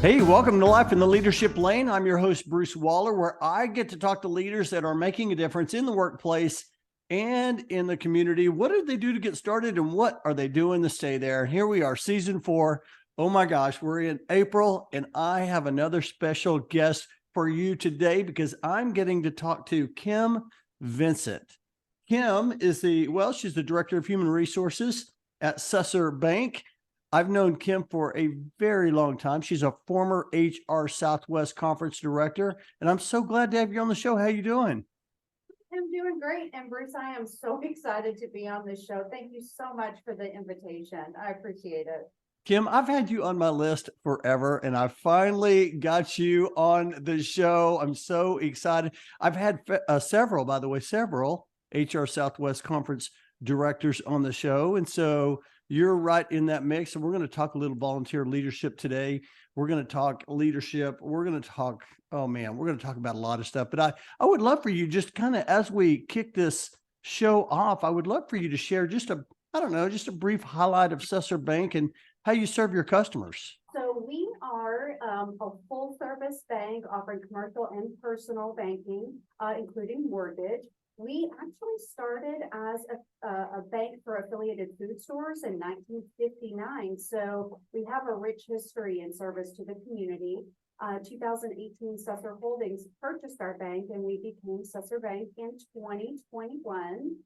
Hey, welcome to Life in the Leadership Lane. I'm your host, Bruce Waller, where I get to talk to leaders that are making a difference in the workplace and in the community. What did they do to get started and what are they doing to stay there? Here we are, season 4. Oh my gosh, we're in April and I have another special guest for you today because I'm getting to talk to Kim Vincent. Kim is she's the Director of Human Resources at SHRM Bank. I've known Kim for a very long time. She's a former HRSouthwest conference director, and I'm so glad to have you on the show. How you doing? I'm doing great. And Bruce, I am so excited to be on this show. Thank you so much for the invitation. I appreciate it. Kim, I've had you on my list forever, and I finally got you on the show. I'm so excited. I've had several HRSouthwest conference directors on the show, and so you're right in that mix. And we're going to talk a little volunteer leadership today. We're going to talk leadership. We're going to talk, we're going to talk about a lot of stuff. But I would love for you, just kind of as we kick this show off, I would love for you to share just a brief highlight of SHRM Bank and how you serve your customers. So we are a full service bank offering commercial and personal banking, including mortgage. We actually started as a bank for affiliated food stores in 1959. So we have a rich history in service to the community. 2018, Susser Holdings purchased our bank and we became SHRM Bank in 2021.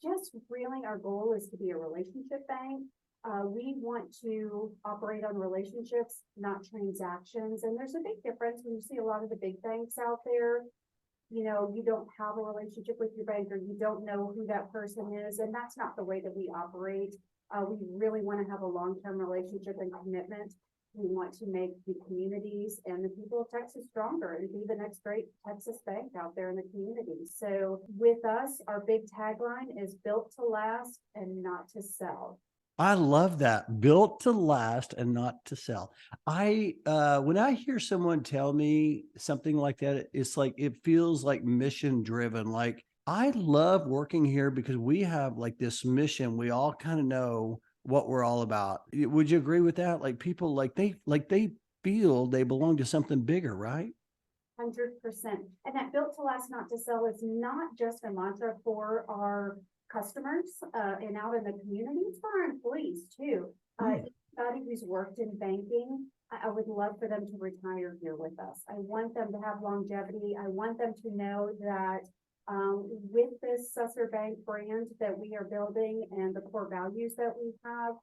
Just really our goal is to be a relationship bank. We want to operate on relationships, not transactions. And there's a big difference when you see a lot of the big banks out there. You know, you don't have a relationship with your banker, you don't know who that person is, and that's not the way that we operate. We really want to have a long-term relationship and commitment. We want to make the communities and the people of Texas stronger and be the next great Texas bank out there in the community. So with us, our big tagline is built to last and not to sell. I love that. Built to last and not to sell. When I hear someone tell me something like that, it's like, it feels like mission driven. Like, I love working here because we have like this mission. We all kind of know what we're all about. Would you agree with that? Like, people they feel they belong to something bigger, right? 100%. And that built to last, not to sell is not just a mantra for our customers and out in the community, it's for our employees too. Anybody who's worked in banking, I would love for them to retire here with us. I want them to have longevity. I want them to know that with this SHRM Bank brand that we are building and the core values that we have,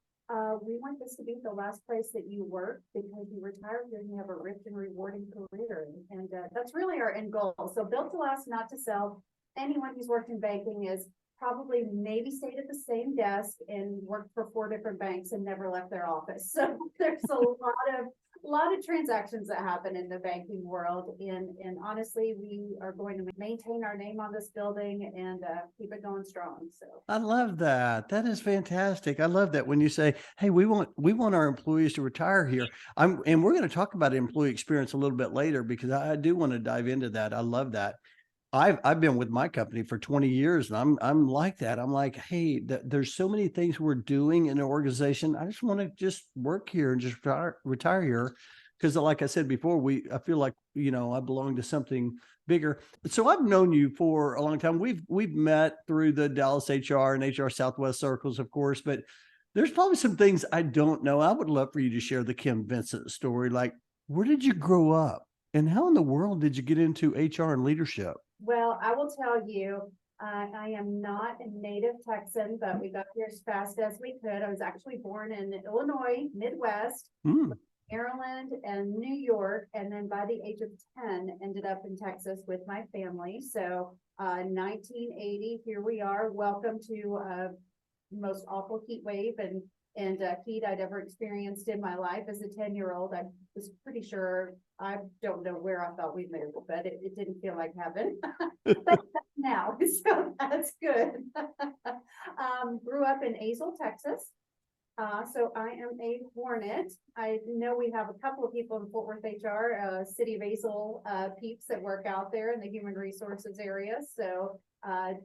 we want this to be the last place that you work because you retire here and you have a rich and rewarding career. And that's really our end goal. So built to last, not to sell. Anyone who's worked in banking is probably maybe stayed at the same desk and worked for 4 different banks and never left their office. So there's a lot of transactions that happen in the banking world. And honestly, we are going to maintain our name on this building and keep it going strong. So I love that. That is fantastic. I love that when you say, "Hey, we want our employees to retire here." And we're going to talk about employee experience a little bit later because I do want to dive into that. I love that. I've been with my company for 20 years and I'm like that. I'm like, hey, there's so many things we're doing in an organization. I just want to just work here and just retire here. Because like I said before, I feel like, I belong to something bigger. So I've known you for a long time. We've met through the Dallas HR and HRSouthwest circles, of course, but there's probably some things I don't know. I would love for you to share the Kim Vincent story. Like, where did you grow up? And how in the world did you get into HR and leadership? well, I will tell you, I am not a native Texan, but we got here as fast as we could. I was actually born in Illinois, Midwest, Maryland, and New York. And then by the age of 10, ended up in Texas with my family. So 1980, here we are. Welcome to most awful heat wave and heat I'd ever experienced in my life as a 10-year-old. I was pretty sure, I don't know where I thought we moved, but it didn't feel like heaven. But now, so that's good. Grew up in Azle, Texas. So I am a Hornet. I know we have a couple of people in Fort Worth HR, City of Azle peeps that work out there in the human resources area. So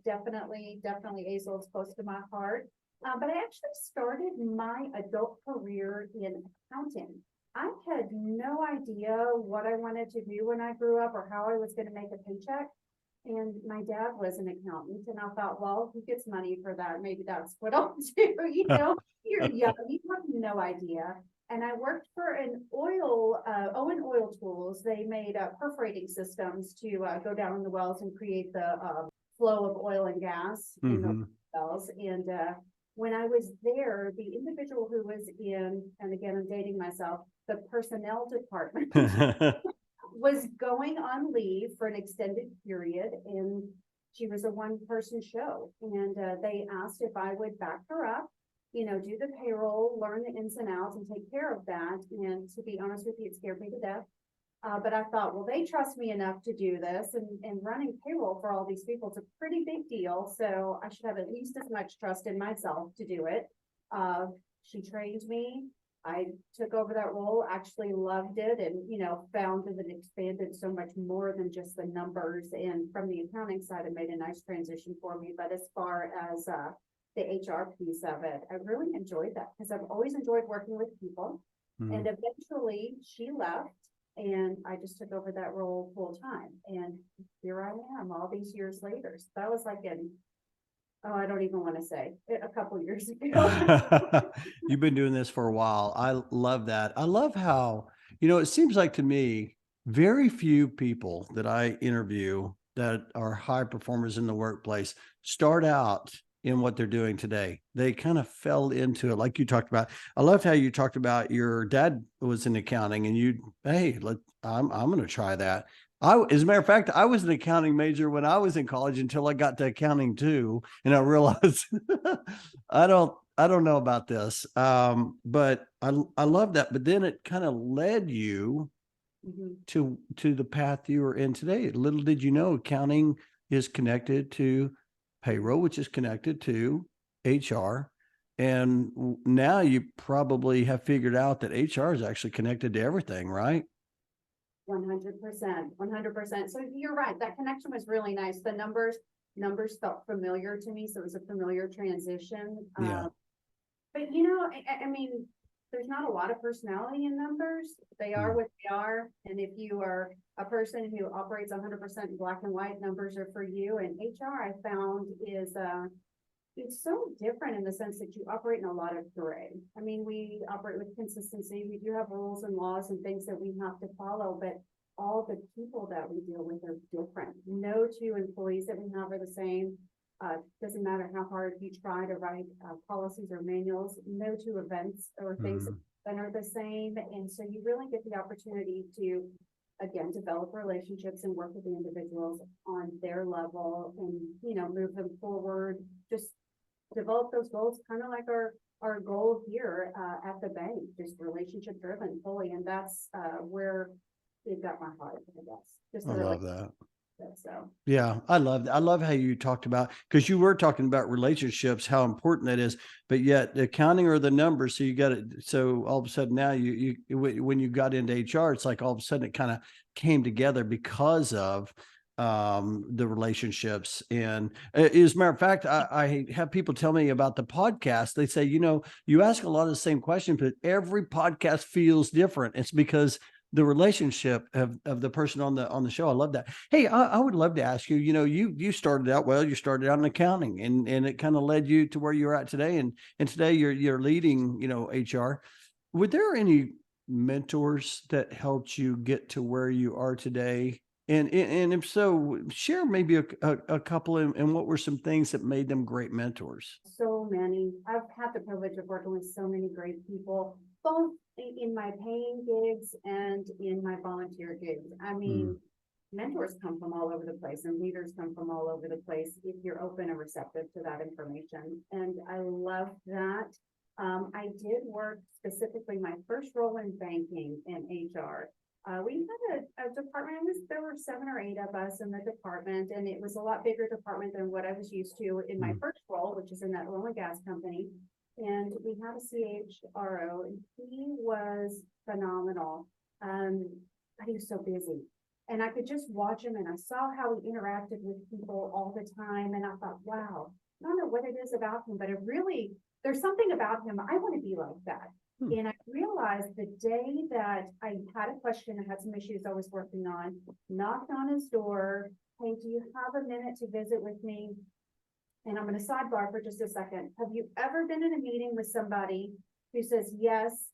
definitely Azle is close to my heart. But I actually started my adult career in accounting. I had had no idea what I wanted to do when I grew up or how I was going to make a paycheck. And my dad was an accountant, and I thought, well, he gets money for that. Maybe that's what I'll do. You're young, you have no idea. And I worked for an Owen Oil Tools. They made perforating systems to go down in the wells and create the flow of oil and gas in the wells. And when I was there, the individual who was in, and again, I'm dating myself, the personnel department was going on leave for an extended period, and she was a one-person show. And they asked if I would back her up, do the payroll, learn the ins and outs, and take care of that. And to be honest with you, it scared me to death. But I thought, well, they trust me enough to do this, and running payroll for all these people is a pretty big deal. So I should have at least as much trust in myself to do it. She trained me. I took over that role, actually loved it, and, found that it expanded so much more than just the numbers. And from the accounting side, it made a nice transition for me. But as far as the HR piece of it, I really enjoyed that because I've always enjoyed working with people. And eventually she left, and I just took over that role full time. And here I am all these years later. So that was like I don't even want to say, a couple years ago. You've been doing this for a while. I love that. I love how, it seems like to me, very few people that I interview that are high performers in the workplace start out in what they're doing today. They kind of fell into it, like you talked about. I loved how you talked about your dad was in accounting, and I'm going to try that. As a matter of fact, I was an accounting major when I was in college until I got to accounting too, and I realized I don't know about this, but I love that. But then it kind of led you to the path you are in today. Little did you know, accounting is connected to payroll, which is connected to HR. And now you probably have figured out that HR is actually connected to everything, right? 100%. So you're right. That connection was really nice. The numbers felt familiar to me. So it was a familiar transition. Yeah. But I mean, there's not a lot of personality in numbers. They are what they are. And if you are a person who operates 100% in black and white, numbers are for you. And HR, I found, is it's so different in the sense that you operate in a lot of gray. I mean, we operate with consistency. We do have rules and laws and things that we have to follow, but all the people that we deal with are different. No two employees that we have are the same. Doesn't matter how hard you try to write policies or manuals, no two events or things that are the same. And so you really get the opportunity to, again, develop relationships and work with the individuals on their level and, move them forward. Just develop those goals, kind of like our goal here at the bank, just relationship driven fully. And that's where it got my heart, I guess. Just I love that. So yeah, I love that. I love how you talked about, because you were talking about relationships, how important that is, but yet the accounting or the numbers. So you got it. So all of a sudden now when you got into HR, it's like all of a sudden it kind of came together because of the relationships. And as a matter of fact, I have people tell me about the podcast. They say, you ask a lot of the same questions, but every podcast feels different. It's because the relationship of the person on the show. I love that. Hey, I would love to ask you, you started out in accounting, and it kind of led you to where you're at today. And today you're leading, HR. Were there any mentors that helped you get to where you are today? And if so, share maybe a couple, and what were some things that made them great mentors? So many. I've had the privilege of working with so many great people, both in my paying gigs and in my volunteer gigs. I mean, mentors come from all over the place, and leaders come from all over the place if you're open and receptive to that information. And I love that. I did work specifically, my first role in banking and HR. We had a department, there were 7 or 8 of us in the department, and it was a lot bigger department than what I was used to in my first role, which is in that oil and gas company. And we had a CHRO, and he was phenomenal. But he was so busy. And I could just watch him, and I saw how he interacted with people all the time. And I thought, wow, I don't know what it is about him, but there's something about him. I want to be like that. And I realized the day that I had a question, I had some issues I was working on, knocked on his door. Hey, do you have a minute to visit with me? And I'm going to sidebar for just a second. Have you ever been in a meeting with somebody who says yes,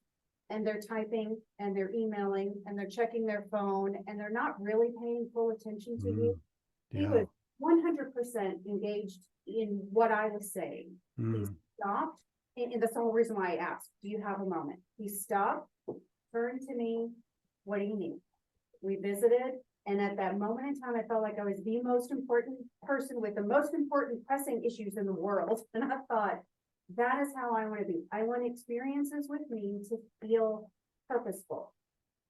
and they're typing and they're emailing and they're checking their phone and they're not really paying full attention to you? He Yeah. was 100% engaged in what I was saying. He stopped, and that's the whole reason why I asked, do you have a moment? He stopped, turned to me, what do you need? We visited, and at that moment in time, I felt like I was the most important person with the most important pressing issues in the world. And I thought, that is how I want to be. I want experiences with me to feel purposeful.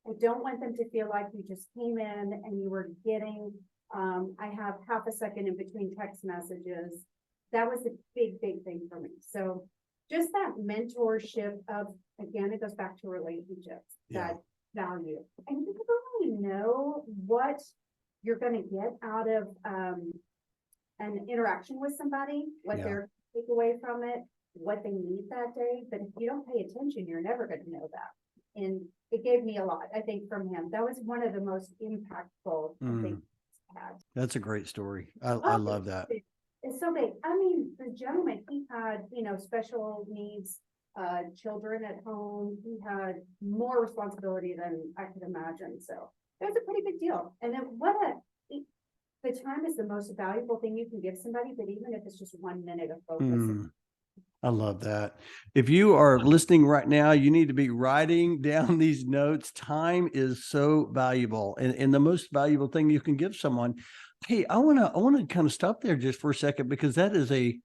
I don't want them to feel like you just came in and you were getting, I have half a second in between text messages. That was a big, big thing for me. So just that mentorship of, again, it goes back to relationships, that value. And you don't really know what you're going to get out of an interaction with somebody, what they're take away from it, what they need that day. But if you don't pay attention, you're never going to know that. And it gave me a lot, I think, from him. That was one of the most impactful things I had. That's a great story. I love that. It's so big. I mean, the gentleman, he had, special needs, children at home. He had more responsibility than I could imagine. So it was a pretty big deal. And then the time is the most valuable thing you can give somebody, but even if it's just 1 minute of focus. I love that. If you are listening right now, you need to be writing down these notes. Time is so valuable, and the most valuable thing you can give someone. Hey, I want to kind of stop there just for a second, because that is it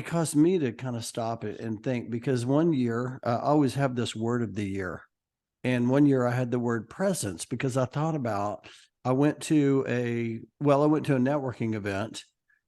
caused me to kind of stop it and think, because one year I always have this word of the year. And one year I had the word presence, because I thought about, I went to a networking event.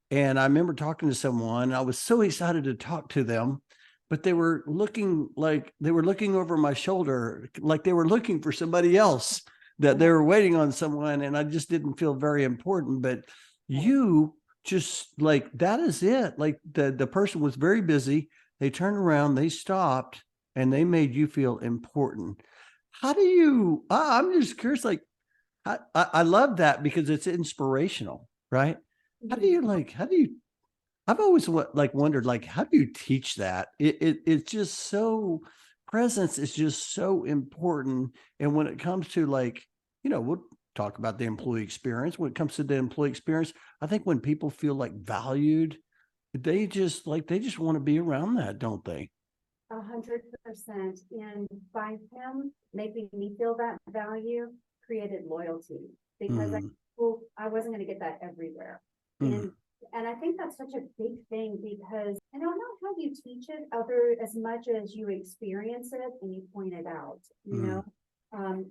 And I remember talking to someone. I was so excited to talk to them, but they were looking over my shoulder, like they were looking for somebody else, that they were waiting on someone. And I just didn't feel very important. But you just, like, that is it. Like the person was very busy. They turned around, they stopped, and they made you feel important. How do you, I'm just curious, like, I love that, because it's inspirational, right? How do you, I've always wondered, like, how do you teach that? It's just so, presence is just so important. And when it comes to, like, we'll talk about the employee experience. When it comes to the employee experience, I think when people feel like valued, they just want to be around that, don't they? 100%. And by him making me feel that value created loyalty, because I wasn't going to get that everywhere. And I think that's such a big thing, because I don't know how you teach it as much as you experience it and you point it out,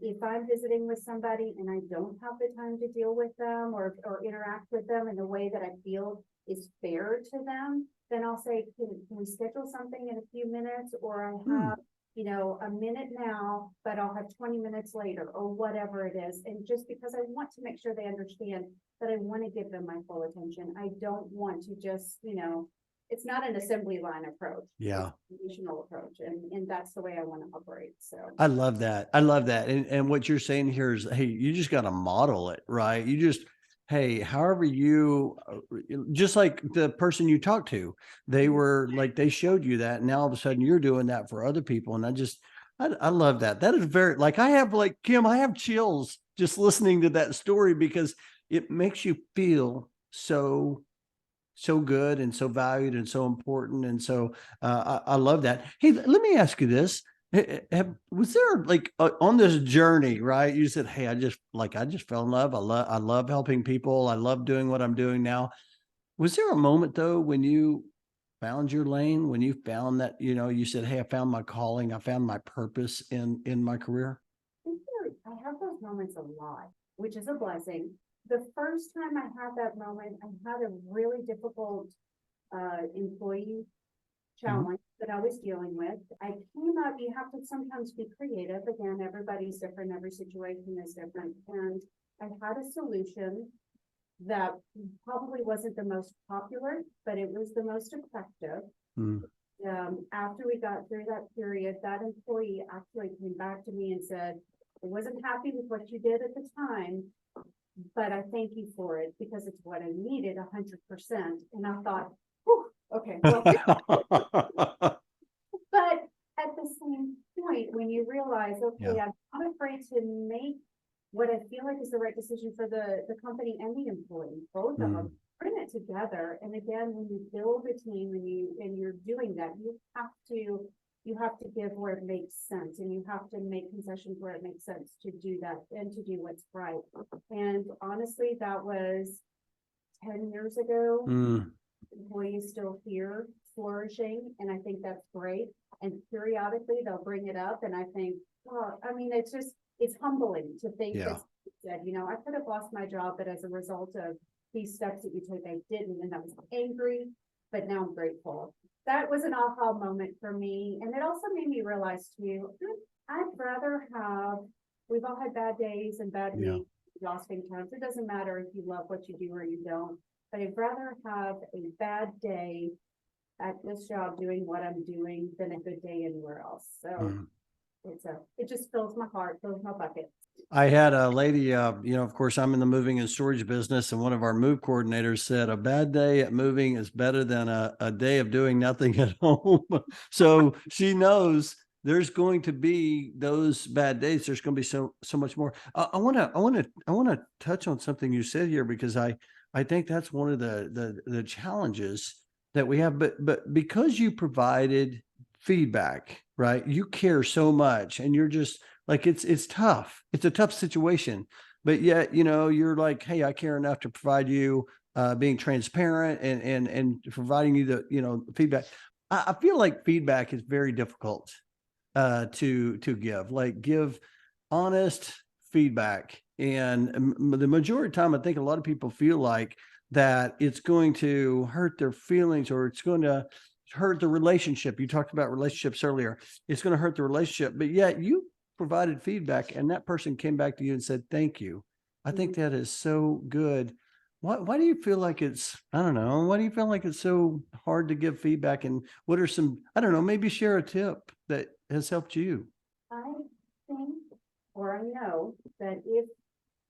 if I'm visiting with somebody and I don't have the time to deal with them or interact with them in the way that I feel is fair to them, then I'll say, can we schedule something in a few minutes, or I have, a minute now, but I'll have 20 minutes later, or whatever it is. And just because I want to make sure they understand that I want to give them my full attention. I don't want to just, it's not an assembly line approach. Yeah. It's a relational approach. And that's the way I want to operate. So I love that. I love that. And what you're saying here is, hey, you just got to model it, right? You just, hey, however you, just like the person you talked to, they were like, they showed you that. And now all of a sudden you're doing that for other people. And I love that. That is very, like, I have, like, Kim, I have chills just listening to that story, because it makes you feel so good and so valued and so important. And so I love that. Hey, let me ask you this. Was there, like, on this journey, right? You said, hey, I just fell in love. I love helping people. I love doing what I'm doing now. Was there a moment, though, when you found your lane, when you found that, you said, hey, I found my calling, I found my purpose in my career? I have those moments a lot, which is a blessing. The first time I had that moment, I had a really difficult employee challenge that I was dealing with. I came up, you have to sometimes be creative. Again, everybody's different, every situation is different. And I had a solution that probably wasn't the most popular, but it was the most effective. After we got through that period, that employee actually came back to me and said, I wasn't happy with what you did at the time, but I thank you for it because it's what I needed 100%. And I thought, whew, okay, well, but at the same point, when you realize, okay, I'm not afraid to make what I feel like is the right decision for the company and the employee, both of them, bring it together. And again, when you build a team and you're doing that, you have to give where it makes sense, and you have to make concessions where it makes sense to do that and to do what's right. And honestly, that was 10 years ago. Employees still here flourishing, and I think that's great. And periodically they'll bring it up, and I think, well, I mean, it's humbling to think that, you know, I could have lost my job, but as a result of these steps that you took, I didn't, and I was angry, but now I'm grateful. That was an aha moment for me. And it also made me realize too, I'd rather have, we've all had bad days and bad weeks, exhausting times. It doesn't matter if you love what you do or you don't, but I'd rather have a bad day at this job doing what I'm doing than a good day anywhere else. So it just fills my heart, fills my bucket. I had a lady, you know, of course, I'm in the moving and storage business, and one of our move coordinators said a bad day at moving is better than a day of doing nothing at home. So she knows there's going to be those bad days. There's going to be so much more. I want to touch on something you said here, because I think that's one of the challenges that we have. But because you provided feedback, right? You care so much, and you're just like, it's tough. It's a tough situation, but yet, you know, you're like, hey, I care enough to provide you being transparent and providing you the, you know, feedback. I feel like feedback is very difficult to give honest feedback. And the majority of the time, I think a lot of people feel like that it's going to hurt their feelings, or it's going to hurt the relationship. You talked about relationships earlier. It's going to hurt the relationship, but yet you provided feedback and that person came back to you and said, thank you. I think that is so good. Why do you feel like it's, I don't know, why do you feel like it's so hard to give feedback? And what are some, I don't know, maybe share a tip that has helped you? I think, or I know that if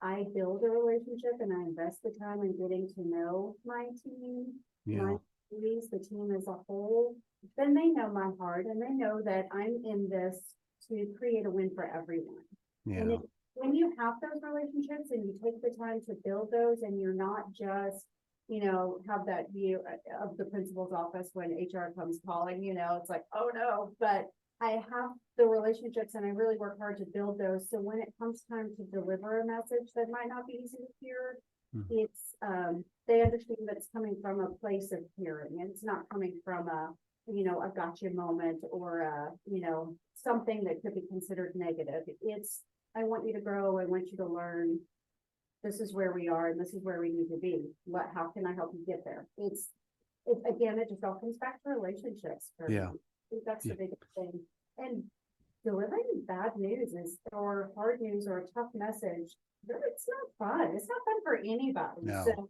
I build a relationship and I invest the time in getting to know my team, my employees, the team as a whole, then they know my heart and they know that I'm in this to create a win for everyone. And when you have those relationships and you take the time to build those, and you're not just, you know, have that view of the principal's office when HR comes calling, you know, it's like, oh no, but I have the relationships and I really work hard to build those. So when it comes time to deliver a message that might not be easy to hear, it's, they understand that it's coming from a place of caring, and it's not coming from a, you know, a gotcha moment or a, you know, something that could be considered negative. It's, I want you to grow. I want you to learn. This is where we are and this is where we need to be. How can I help you get there? Again, it just all comes back to relationships. For me. I think that's the biggest thing. And delivering bad news or hard news or a tough message, it's not fun. It's not fun for anybody. No. So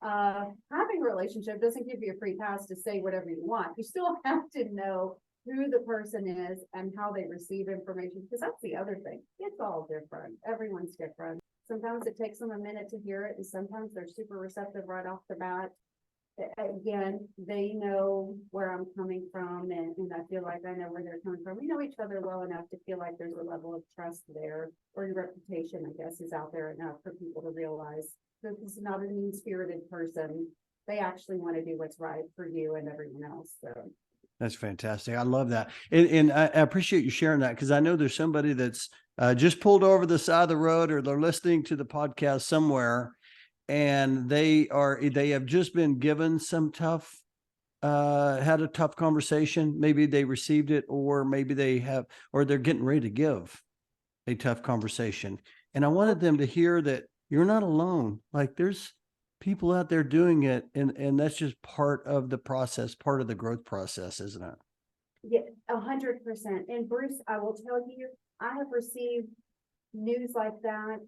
having a relationship doesn't give you a free pass to say whatever you want. You still have to know who the person is and how they receive information, because that's the other thing. It's all different. Everyone's different. Sometimes it takes them a minute to hear it, and sometimes they're super receptive right off the bat. Again, they know where I'm coming from, and I feel like I know where they're coming from. We know each other well enough to feel like there's a level of trust there, or your reputation, I guess, is out there enough for people to realize that this is not a mean-spirited person. They actually want to do what's right for you and everyone else. So that's fantastic. I love that. And I appreciate you sharing that, because I know there's somebody that's just pulled over the side of the road, or they're listening to the podcast somewhere, and they have just been given some tough, had a tough conversation. Maybe they received it, or maybe or they're getting ready to give a tough conversation. And I wanted them to hear that you're not alone. Like, there's people out there doing it, and that's just part of the process, part of the growth process, isn't it? yeah, 100%. And Bruce, I will tell you, I have received news like that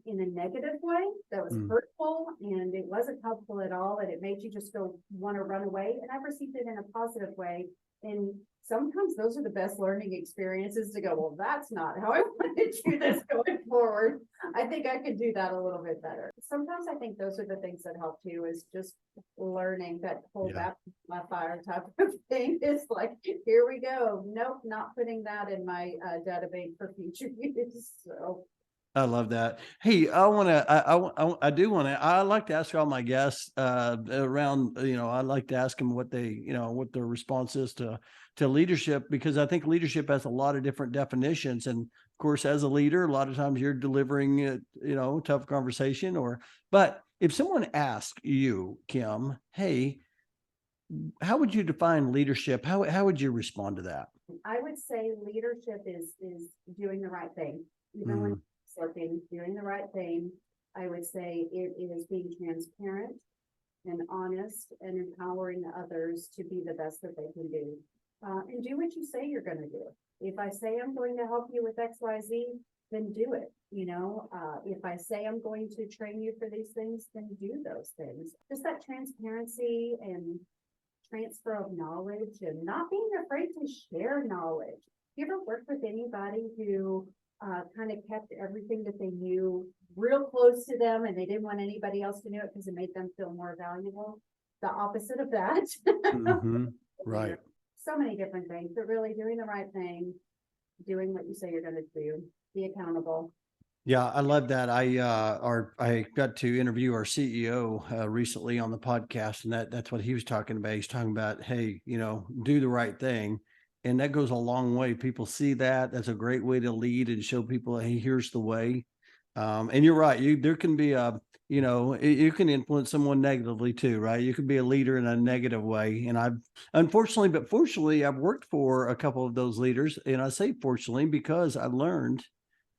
in a negative way that was hurtful, and it wasn't helpful at all, and it made you just want to run away. And I've received it in a positive way And sometimes those are the best learning experiences to go, well, that's not how I want to do this going forward. I think I could do that a little bit better. Sometimes I think those are the things that help too, is just learning that whole Yeah. my fire type of thing. Is like, here we go. Nope, not putting that in my database for future use. So I love that. Hey, I want to, I do want to, I like to ask all my guests, around, I like to ask them what they, what their response is to leadership, because I think leadership has a lot of different definitions. And of course, as a leader, a lot of times you're delivering, tough conversation but if someone asks you, Kim, hey, how would you define leadership? How would you respond to that? I would say leadership is doing the right thing, even when Mhm. it's looking, doing the right thing. I would say it is being transparent and honest and empowering others to be the best that they can do. And do what you say you're going to do. If I say I'm going to help you with XYZ, then do it. If I say I'm going to train you for these things, then do those things. Just that transparency and transfer of knowledge and not being afraid to share knowledge. You ever worked with anybody who kind of kept everything that they knew real close to them and they didn't want anybody else to know it because it made them feel more valuable? The opposite of that. Mhm. Right. So many different things, but really doing the right thing, doing what you say you're going to do, be accountable. Yeah, I love that. I got to interview our CEO recently on the podcast, and that's what he was talking about. He's talking about, hey, do the right thing, and that goes a long way. People see that. That's a great way to lead and show people, hey, here's the way. And you're right. There can be you can influence someone negatively too, right? You can be a leader in a negative way. And but fortunately, I've worked for a couple of those leaders, and I say fortunately because I learned,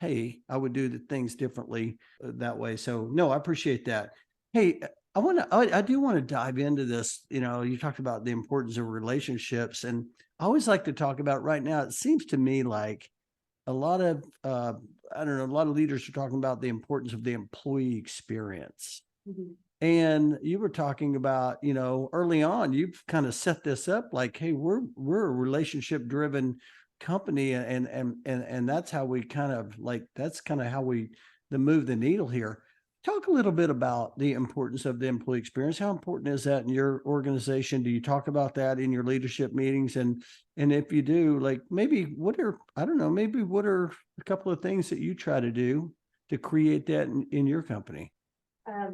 hey, I would do the things differently that way. So no, I appreciate that. Hey, I do want to dive into this. You talked about the importance of relationships, and I always like to talk about right now. It seems to me like a lot of, I don't know, a lot of leaders are talking about the importance of the employee experience. Mhm. And you were talking about, early on, you've kind of set this up like, hey, we're a relationship driven company, and that's how we kind of that's kind of how we move the needle here. Talk a little bit about the importance of the employee experience. How important is that in your organization? Do you talk about that in your leadership meetings? And if you do, like maybe I don't know, maybe what are a couple of things that you try to do to create that in your company?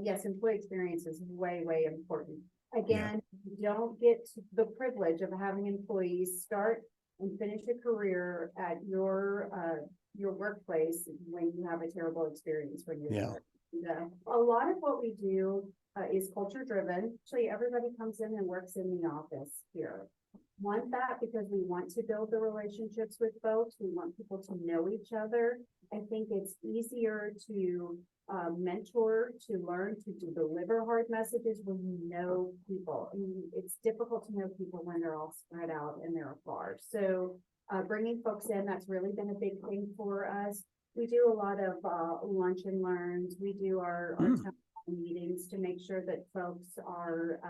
Yes, employee experience is way, way important. Yeah. Again, you don't get the privilege of having employees start and finish a career at your workplace when you have a terrible experience when you're Yeah. there. And, a lot of what we do is culture driven. Actually, everybody comes in and works in the office here. Want that because we want to build the relationships with folks. We want people to know each other. I think it's easier to mentor, to learn to deliver hard messages when you know people. I mean, it's difficult to know people when they're all spread out and they're afar. So bringing folks in, that's really been a big thing for us. We do a lot of lunch and learns. We do our town hall meetings to make sure that folks are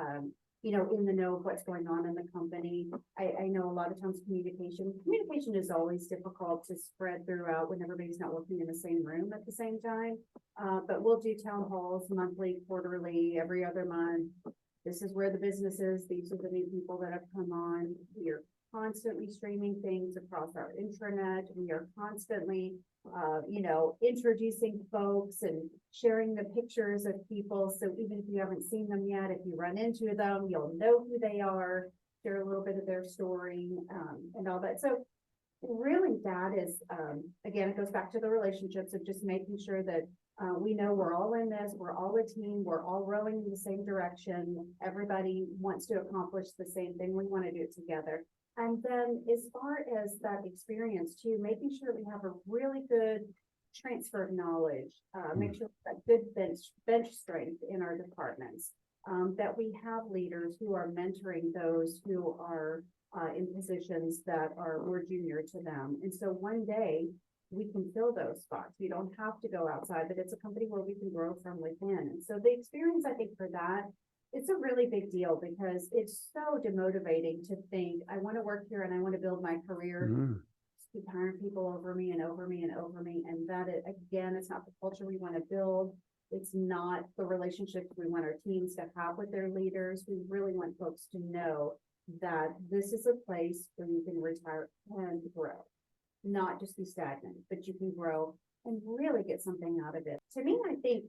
in the know of what's going on in the company. I know a lot of times communication is always difficult to spread throughout when everybody's not working in the same room at the same time. But we'll do town halls monthly, quarterly, every other month. This is where the business is. These are the new people that have come on. We are constantly streaming things across our intranet. We are constantly introducing folks and sharing the pictures of people. So even if you haven't seen them yet, if you run into them, you'll know who they are, share a little bit of their story, and all that. So really that is, again, it goes back to the relationships of just making sure that we know we're all in this, we're all a team, we're all rowing in the same direction. Everybody wants to accomplish the same thing. We want to do it together. And then as far as that experience too, making sure we have a really good transfer of knowledge, make sure we've got good bench strength in our departments, that we have leaders who are mentoring those who are in positions that we're junior to them. And so one day we can fill those spots. We don't have to go outside, but it's a company where we can grow from within. And so the experience, I think, for that It's a really big deal because it's so demotivating to think, I want to work here and I want to build my career. Mm, Keep hiring people over me and over me and over me. And that is, again, it's not the culture we want to build. It's not the relationships we want our teams to have with their leaders. We really want folks to know that this is a place where you can retire and grow, not just be stagnant, but you can grow and really get something out of it. To me, I think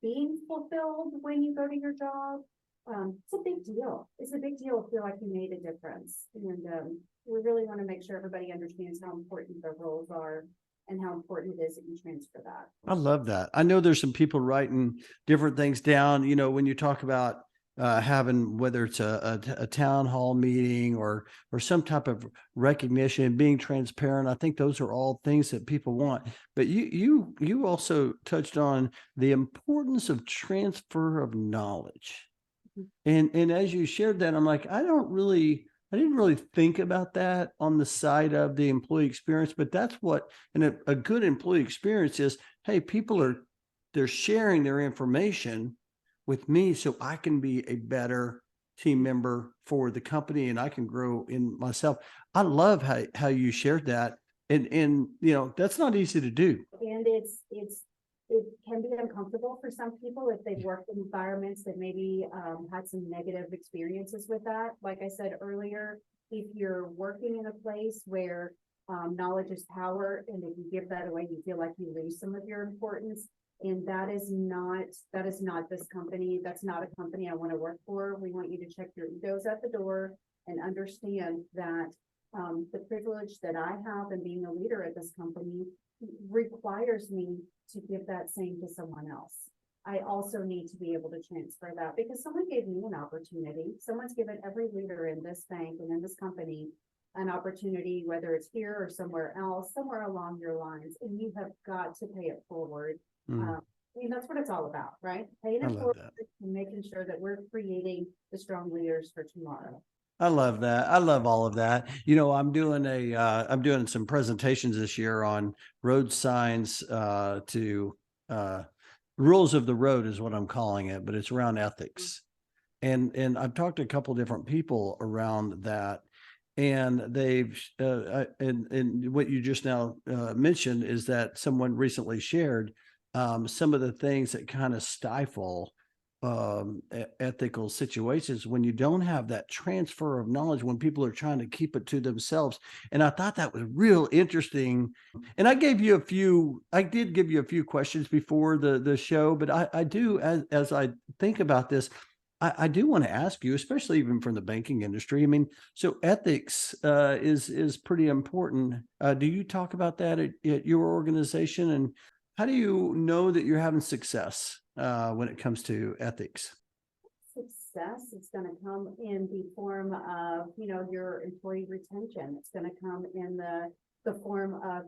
being fulfilled when you go to your job, it's a big deal. It's a big deal to feel like you made a difference. And we really want to make sure everybody understands how important their roles are and how important it is that you transfer that. I love that. I know there's some people writing different things down, you know, when you talk about having, whether it's a town hall meeting or some type of recognition, being transparent. I think those are all things that people want. But you also touched on the importance of transfer of knowledge. And as you shared that, I'm like, I didn't really think about that on the side of the employee experience, but that's what, and a good employee experience is, hey, they're sharing their information with me so I can be a better team member for the company and I can grow in myself. I love how you shared that. And you know, that's not easy to do. And it can be uncomfortable for some people if they've worked in environments that maybe had some negative experiences with that. Like I said earlier, if you're working in a place where knowledge is power, and if you give that away, you feel like you lose some of your importance. And that is not this company. That's not a company I want to work for. We want you to check your egos at the door and understand that the privilege that I have in being a leader at this company requires me to give that same to someone else. I also need to be able to transfer that because someone gave me an opportunity. Someone's given every leader in this bank and in this company an opportunity, whether it's here or somewhere else, somewhere along your lines, and you have got to pay it forward. I mean, that's what it's all about, right? Paying it forward and making sure that we're creating the strong leaders for tomorrow. I love that. I love all of that. You know, I'm doing some presentations this year on road signs to rules of the road is what I'm calling it, but it's around ethics. And I've talked to a couple different people around that, and they've and what you just now mentioned is that someone recently shared some of the things that kind of stifle ethical situations when you don't have that transfer of knowledge, when people are trying to keep it to themselves. And I thought that was real interesting. And I did give you a few questions before the show, but I do, as I think about this, I do want to ask you, especially even from the banking industry. I mean, so ethics is pretty important. Do you talk about that at your organization, and how do you know that you're having success when it comes to ethics? Success, it's going to come in the form of, your employee retention. It's going to come in the form of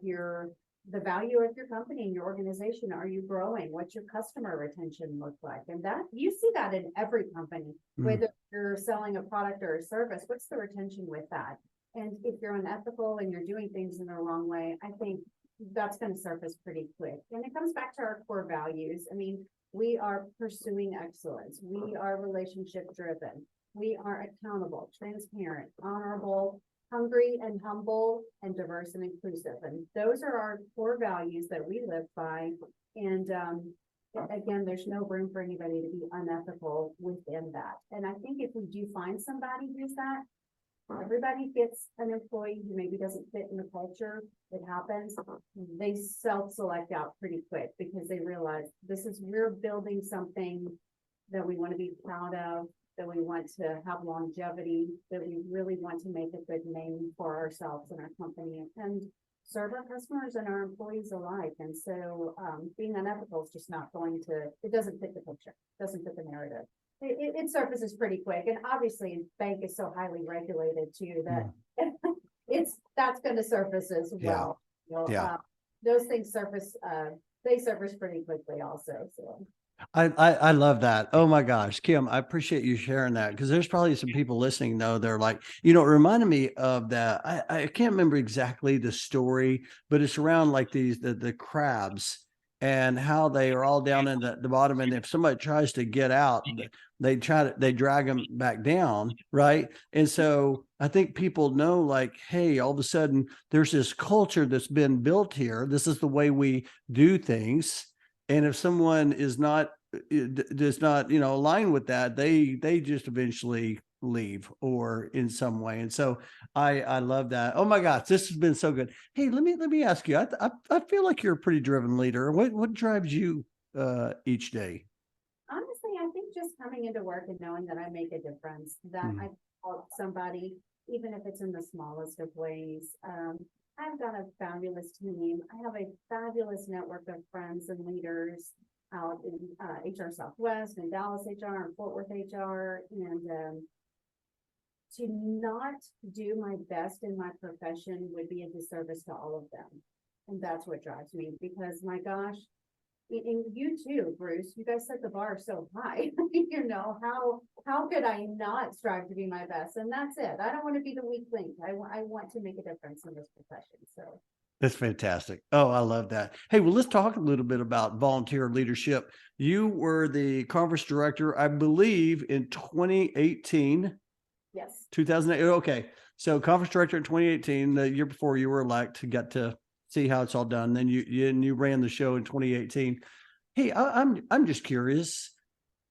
the value of your company and your organization. Are you growing? What's your customer retention look like? And that you see that in every company, whether you're selling a product or a service, what's the retention with that? And if you're unethical and you're doing things in the wrong way, I think that's going to surface pretty quick. And it comes back to our core values. I mean, we are pursuing excellence. We are relationship driven. We are accountable, transparent, honorable, hungry and humble, and diverse and inclusive. And those are our core values that we live by. And again, there's no room for anybody to be unethical within that. And I think if we do find somebody who's that, everybody gets an employee who maybe doesn't fit in the culture. It happens. They self-select out pretty quick because they realize we're building something that we want to be proud of, that we want to have longevity, that we really want to make a good name for ourselves and our company and serve our customers and our employees alike. And so being unethical is just not going to, it doesn't fit the picture, doesn't fit the narrative. It surfaces pretty quick. And obviously bank is so highly regulated too that that's going to surface as well. Those things surface, they surface pretty quickly also. So I love that. Oh my gosh, Kim, I appreciate you sharing that, because there's probably some people listening though. They're like, it reminded me of that. I can't remember exactly the story, but it's around like the crabs and how they are all down in the bottom. And if somebody tries to get out, they drag them back down. Right. And so I think people know, like, hey, all of a sudden there's this culture that's been built here. This is the way we do things. And if someone is not, does not, align with that, they just eventually leave or in some way. And so I love that. Oh my gosh, this has been so good. Hey, let me ask you. I feel like you're a pretty driven leader. What drives you each day? Honestly, I think just coming into work and knowing that I make a difference, that I help somebody, even if it's in the smallest of ways. I've got a fabulous team. I have a fabulous network of friends and leaders out in HR Southwest and Dallas HR and Fort Worth HR, and to not do my best in my profession would be a disservice to all of them. And that's what drives me, because my gosh, and you too, Bruce, you guys set the bar so high. How could I not strive to be my best? And that's it. I don't want to be the weak link. I want to make a difference in this profession. So That's fantastic. Oh, I love that. Hey, well, let's talk a little bit about volunteer leadership. You were the conference director, I believe, in 2018. yes. 2008. Okay. So conference director in 2018, the year before you were elected, got to see how it's all done. Then you ran the show in 2018. Hey, I'm just curious,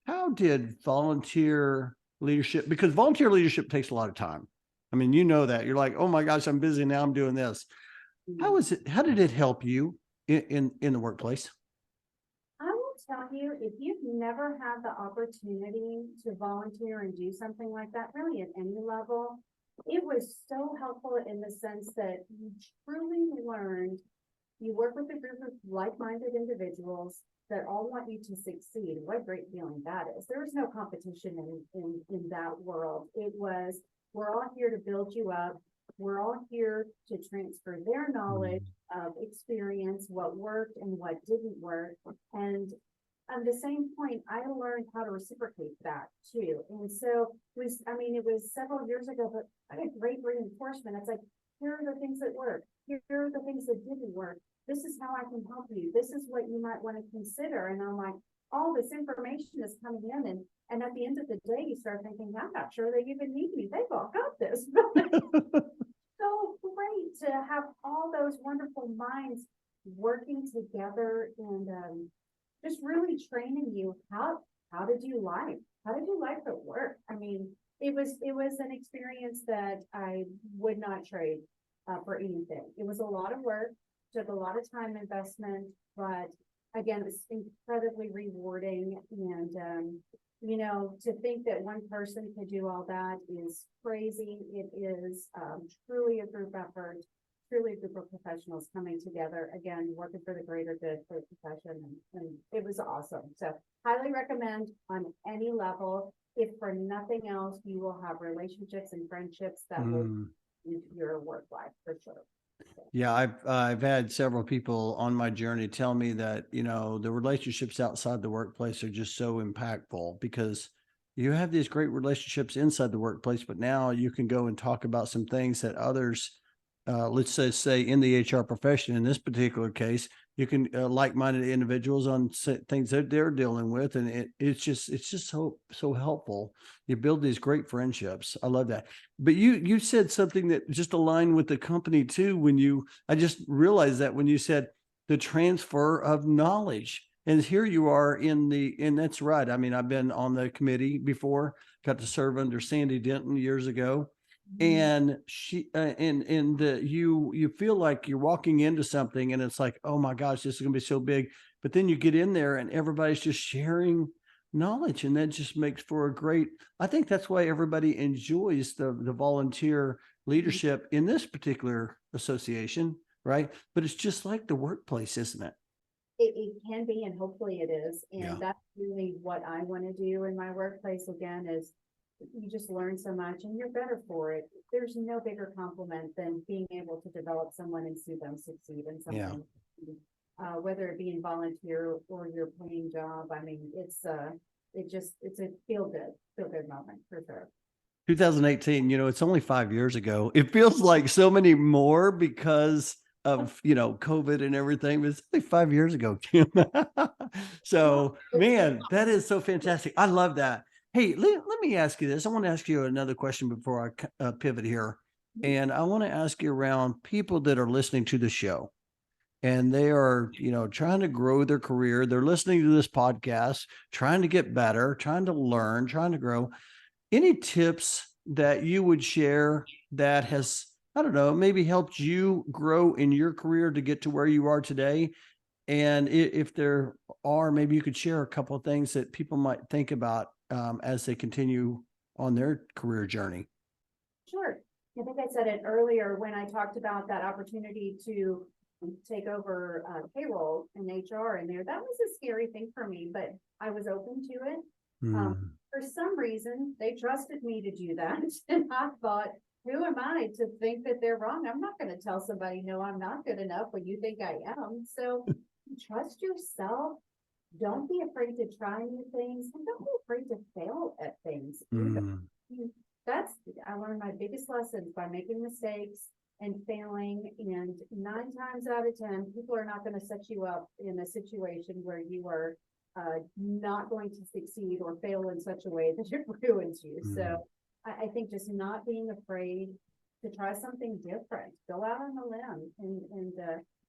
how did volunteer leadership, because volunteer leadership takes a lot of time. I mean, you know that. You're like, oh my gosh, I'm busy now, I'm doing this. How did it help you in the workplace? I will tell you, if you've never had the opportunity to volunteer and do something like that, really at any level, it was so helpful in the sense that you truly learned, you work with a group of like-minded individuals that all want you to succeed. What a great feeling that is. There was no competition in that world. It was, we're all here to build you up. We're all here to transfer their knowledge of experience, what worked and what didn't work. And at the same point, I learned how to reciprocate that too. And so it was several years ago, but I had great reinforcement. It's like, here are the things that work. Here are the things that didn't work. This is how I can help you. This is what you might want to consider. And I'm like, all this information is coming in. And at the end of the day, you start thinking, I'm not sure they even need me. They've all got this. So great to have all those wonderful minds working together and just really training you how to do life, at work. I mean, it was an experience that I would not trade for anything. It was a lot of work, took a lot of time investment, but again, it's incredibly rewarding. And to think that one person could do all that is crazy. It is truly a group effort, truly a group of professionals coming together, again, working for the greater good for the profession. And it was awesome. So highly recommend on any level. If for nothing else, you will have relationships and friendships that will into your work life for sure. Yeah, I've had several people on my journey tell me that, the relationships outside the workplace are just so impactful, because you have these great relationships inside the workplace, but now you can go and talk about some things that others, let's say in the HR profession, in this particular case, you can like-minded individuals on things that they're dealing with. And it's just so helpful. You build these great friendships. I love that. But you said something that just aligned with the company too. I just realized that when you said the transfer of knowledge, and here you are and that's right. I mean, I've been on the committee before, got to serve under Sandy Denton years ago. And you feel like you're walking into something and it's like, oh my gosh, this is going to be so big. But then you get in there and everybody's just sharing knowledge, and that just makes for a great, I think that's why everybody enjoys the volunteer leadership in this particular association, right? But it's just like the workplace, isn't it? It can be, and hopefully it is. And Yeah. that's really what I want to do in my workplace. Again, is you just learn so much and you're better for it. There's no bigger compliment than being able to develop someone and see them succeed in something. Yeah. Whether it be in volunteer or your paying job. I mean, it's a feel good moment for sure. 2018, it's only 5 years ago. It feels like so many more, because of, COVID and everything, but it's only 5 years ago, Kim. So, man, that is so fantastic. I love that. Hey, let me ask you this. I want to ask you another question before I pivot here. And I want to ask you around people that are listening to the show and they are, trying to grow their career. They're listening to this podcast, trying to get better, trying to learn, trying to grow. Any tips that you would share that has, I don't know, maybe helped you grow in your career to get to where you are today? And if there are, maybe you could share a couple of things that people might think about as they continue on their career journey. Sure. I think I said it earlier when I talked about that opportunity to take over payroll and HR in there. That was a scary thing for me, but I was open to it. For some reason, they trusted me to do that. And I thought, who am I to think that they're wrong? I'm not going to tell somebody, no, I'm not good enough when you think I am. So trust yourself. Don't be afraid to try new things, and don't be afraid to fail at things either. I learned my biggest lessons by making mistakes and failing. And 9 times out of 10, people are not going to set you up in a situation where you are not going to succeed or fail in such a way that it ruins you. So I think just not being afraid to try something different, go out on a limb and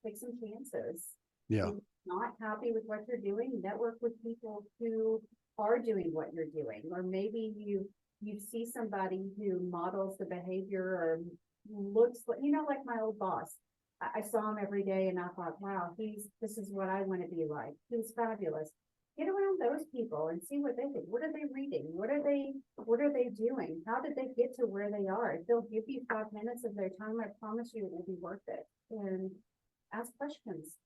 take some chances. Yeah. If you're not happy with what you're doing, network with people who are doing what you're doing, or maybe you see somebody who models the behavior or looks like, like my old boss. I saw him every day and I thought, wow, this is what I want to be like. He's fabulous. Get around those people and see what they think. What are they reading? What are they doing? How did they get to where they are? If they'll give you 5 minutes of their time, I promise you it will be worth it. And ask questions.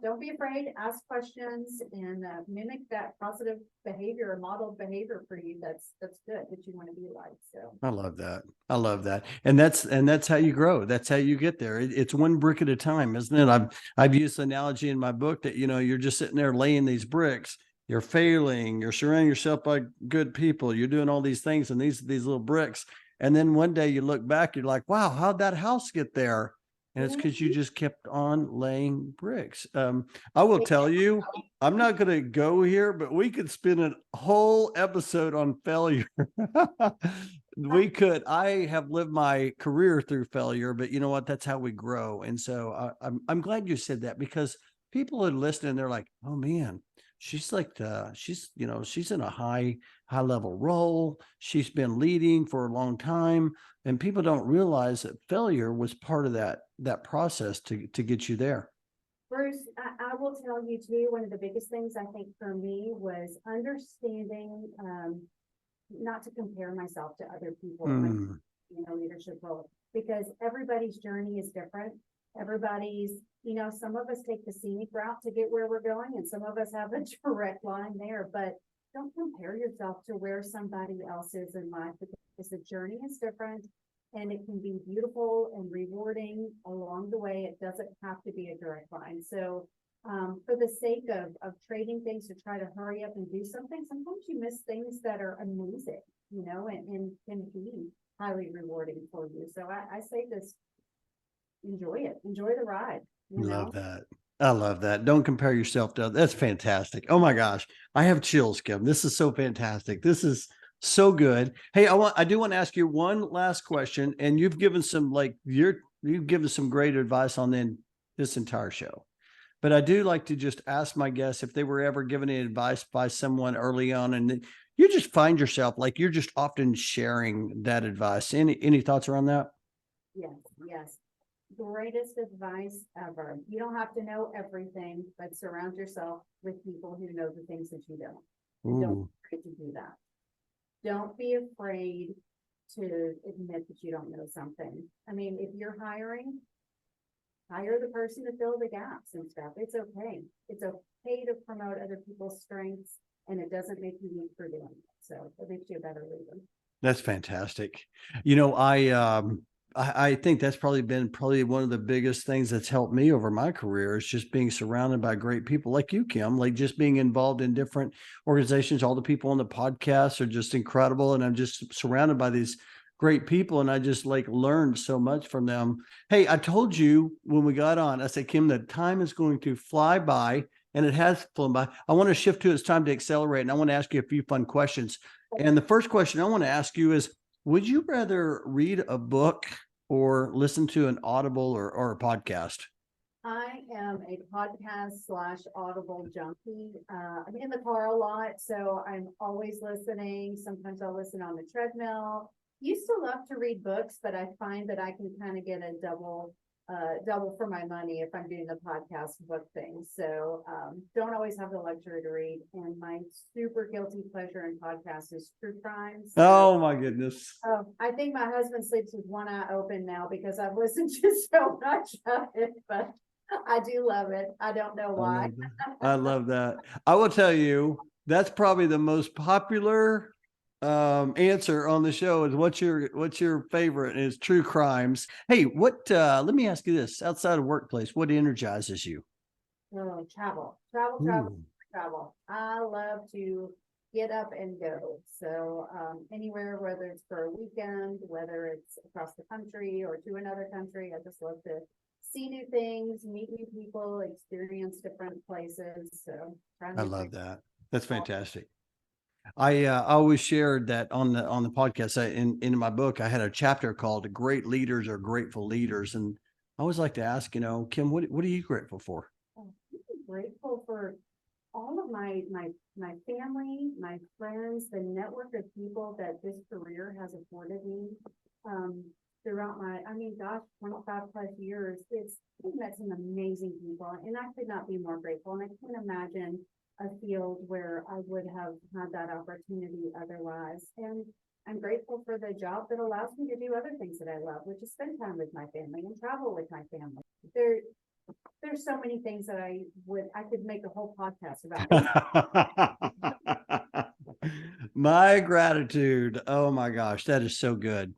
Don't be afraid, ask questions and mimic that positive behavior or modeled behavior for you. That's good, that you want to be like. So I love that. I love that. And that's how you grow. That's how you get there. It's one brick at a time, isn't it? I've used the analogy in my book that, you're just sitting there laying these bricks, you're failing, you're surrounding yourself by good people, you're doing all these things and these little bricks. And then one day you look back, you're like, wow, how'd that house get there? And it's because you just kept on laying bricks. I will tell you, I'm not going to go here, but we could spend a whole episode on failure. We could. I have lived my career through failure, but you know what? That's how we grow. And so I'm glad you said that, because people are listening. They're like, oh man, she's like she's in a high level role. She's been leading for a long time. And people don't realize that failure was part of that process to get you there. Bruce, I will tell you too, one of the biggest things I think for me was understanding not to compare myself to other people in leadership role, because everybody's journey is different. Everybody's, some of us take the scenic route to get where we're going, and some of us have a direct line there, but don't compare yourself to where somebody else is in life, because the journey is different and it can be beautiful and rewarding along the way. It doesn't have to be a direct line. So for the sake of trading things to try to hurry up and do something, sometimes you miss things that are amazing, and can be highly rewarding for you. So I say this, enjoy it, enjoy the ride. Love that. I love that. Don't compare yourself to others. That's fantastic. Oh my gosh. I have chills, Kim. This is so fantastic. This is so good. Hey, I do want to ask you one last question, and you've given some you've given some great advice on this entire show. But I do like to just ask my guests if they were ever given any advice by someone early on, and you just find yourself like you're just often sharing that advice. Any thoughts around that? Yes. Greatest advice ever. You don't have to know everything, but surround yourself with people who know the things that you don't. And don't be afraid to do that. Don't be afraid to admit that you don't know something. I mean, if you're hiring, hire the person to fill the gaps and stuff. It's okay. It's okay to promote other people's strengths, and it doesn't make you weak for doing it. So it makes you a better leader. That's fantastic. I think that's probably been one of the biggest things that's helped me over my career, is just being surrounded by great people like you, Kim, like just being involved in different organizations. All the people on the podcast are just incredible. And I'm just surrounded by these great people, and I just like learned so much from them. Hey, I told you when we got on, I said, Kim, the time is going to fly by, and it has flown by. I want to shift to it's time to accelerate, and I want to ask you a few fun questions. And the first question I want to ask you is, would you rather read a book or listen to an Audible or a podcast? I am a podcast / Audible junkie. I'm in the car a lot, so I'm always listening. Sometimes I'll listen on the treadmill. Used to love to read books, but I find that I can kind of get a double for my money if I'm doing the podcast book thing. So don't always have the luxury to read. And my super guilty pleasure in podcasts is true crime. So, Oh my goodness. I think my husband sleeps with one eye open now because I've listened to so much of it, but I do love it. I don't know why. I love that. I will tell you, that's probably the most popular answer on the show is what's your favorite is true crimes. Hey, let me ask you this, outside of workplace, what energizes you? Oh, travel. Ooh. I love to get up and go. So anywhere, whether it's for a weekend, whether it's across the country or to another country, I just love to see new things, meet new people, experience different places. So I love that. That's fantastic. I always shared that on the podcast. In my book, I had a chapter called "Great Leaders Are Grateful Leaders," and I always like to ask, Kim, what are you grateful for? I'm grateful for all of my family, my friends, the network of people that this career has afforded me. Throughout my, 25 plus years, I've met some amazing people, and I could not be more grateful. And I can't imagine a field where I would have had that opportunity otherwise. And I'm grateful for the job that allows me to do other things that I love, which is spend time with my family and travel with my family. There's so many things that I could make a whole podcast about. My gratitude. Oh my gosh, that is so good.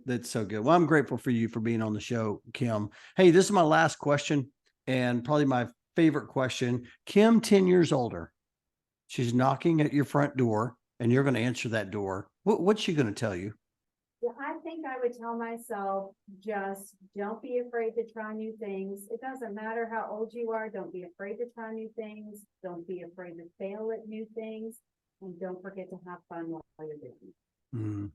That's so good. Well, I'm grateful for you for being on the show, Kim. Hey, this is my last question and probably my favorite question. Kim, 10 years older. She's knocking at your front door and you're going to answer that door. What's she going to tell you? Yeah, I think I would tell myself, just don't be afraid to try new things. It doesn't matter how old you are. Don't be afraid to try new things. Don't be afraid to fail at new things. And don't forget to have fun while you're doing it. Mm.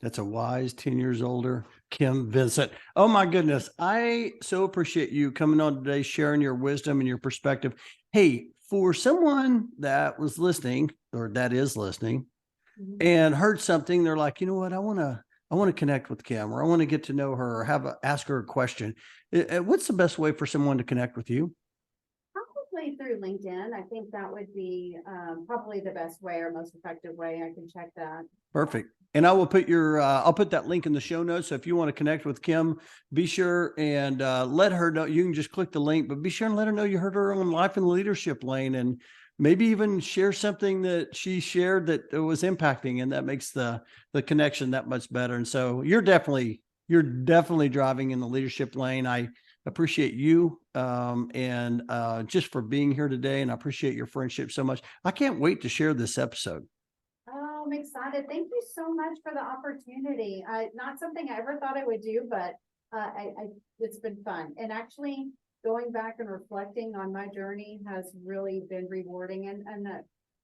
That's a wise 10 years older Kim Vincent. Oh my goodness. I so appreciate you coming on today, sharing your wisdom and your perspective. Hey, for someone that was listening or that is listening and heard something, they're like, you know what? I want to connect with Kim, or I want to get to know her, or ask her a question. What's the best way for someone to connect with you? Probably through LinkedIn. I think that would be probably the best way or most effective way. I can check that. Perfect. And I will put I'll put that link in the show notes. So if you want to connect with Kim, be sure and let her know. You can just click the link, but be sure and let her know you heard her on Life in the Leadership Lane, and maybe even share something that she shared that was impacting, and that makes the connection that much better. And so you're definitely driving in the leadership lane. I appreciate you and just for being here today, and I appreciate your friendship so much. I can't wait to share this episode. I'm excited. Thank you so much for the opportunity. Not something I ever thought I would do, but it's been fun. And actually going back and reflecting on my journey has really been rewarding. And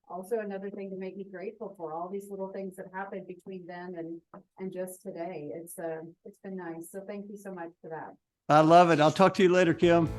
also another thing to make me grateful for all these little things that happened between then and just today. It's been nice. So thank you so much for that. I love it. I'll talk to you later, Kim.